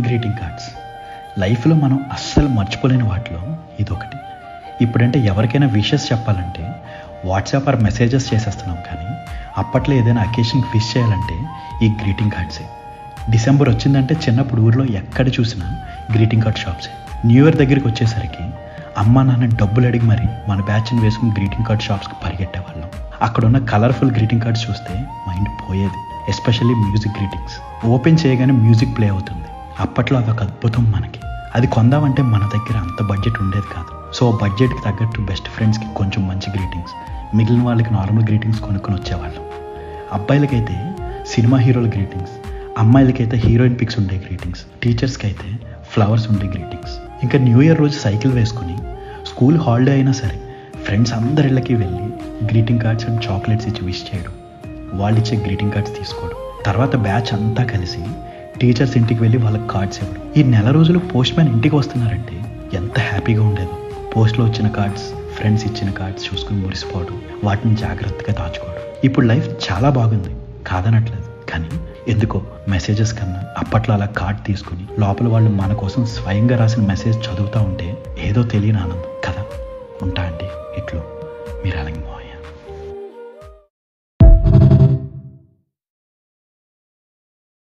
Greeting cards లైఫ్లో మనం అస్సలు మర్చిపోలేని వాటిలో ఇదొకటి. ఇప్పుడంటే ఎవరికైనా విషెస్ చెప్పాలంటే వాట్సాప్ ఆర్ మెసేజెస్ చేసేస్తున్నాం, కానీ అప్పట్లో ఏదైనా అకేషన్కి విష్ చేయాలంటే ఈ గ్రీటింగ్ కార్డ్సే. డిసెంబర్ వచ్చిందంటే చిన్నప్పుడు ఊర్లో ఎక్కడ చూసినా గ్రీటింగ్ కార్డ్ షాప్సే. న్యూ ఇయర్ దగ్గరికి వచ్చేసరికి అమ్మ నాన్న డబ్బులు అడిగి మరి మన బ్యాచ్ని వేసుకుని గ్రీటింగ్ కార్డ్ షాప్స్కి పరిగెట్టేవాళ్ళం. అక్కడ ఉన్న కలర్ఫుల్ గ్రీటింగ్ కార్డ్స్ చూస్తే మైండ్ పోయేది. Especially music greetings. ఓపెన్ చేయగానే మ్యూజిక్ ప్లే అవుతుంది. అప్పట్లో అదొక అద్భుతం. మనకి అది కొందామంటే మన దగ్గర అంత బడ్జెట్ ఉండేది కాదు. సో బడ్జెట్కి తగ్గట్టు బెస్ట్ ఫ్రెండ్స్కి కొంచెం మంచి గ్రీటింగ్స్, మిగిలిన వాళ్ళకి నార్మల్ గ్రీటింగ్స్ కొనుక్కొని వచ్చేవాళ్ళం. అబ్బాయిలకైతే సినిమా హీరోల గ్రీటింగ్స్, అమ్మాయిలకైతే హీరోయిన్ పిక్స్ ఉండే గ్రీటింగ్స్, టీచర్స్కి అయితే ఫ్లవర్స్ ఉండే గ్రీటింగ్స్. ఇంకా న్యూ ఇయర్ రోజు సైకిల్ వేసుకుని స్కూల్ హాలిడే అయినా సరే ఫ్రెండ్స్ అందరిళ్ళకి వెళ్ళి గ్రీటింగ్ కార్డ్స్ అండ్ చాక్లెట్స్ ఇచ్చి విష్ చేయడం, వాళ్ళు ఇచ్చే గ్రీటింగ్ కార్డ్స్ తీసుకోవడం. తర్వాత బ్యాచ్ అంతా కలిసి టీచర్స్ ఇంటికి వెళ్ళి వాళ్ళకి కార్డ్స్ ఇవ్వడం. ఈ నెల రోజులు పోస్ట్ మ్యాన్ ఇంటికి వస్తున్నారంటే ఎంత హ్యాపీగా ఉండేదో. పోస్ట్లో వచ్చిన కార్డ్స్, ఫ్రెండ్స్ ఇచ్చిన కార్డ్స్ చూసుకుని మురిసిపోవడం, వాటిని జాగ్రత్తగా దాచుకోవడం. ఇప్పుడు లైఫ్ చాలా బాగుంది, కాదనట్లేదు. కానీ ఎందుకో మెసేజెస్ కన్నా అప్పట్లో అలా కార్డ్ తీసుకుని లోపల వాళ్ళు మన కోసం స్వయంగా రాసిన మెసేజ్ చదువుతూ ఉంటే ఏదో తెలియని ఆనందం కదా. ఉంటా అండి ఇట్లు, మీరు అలాగే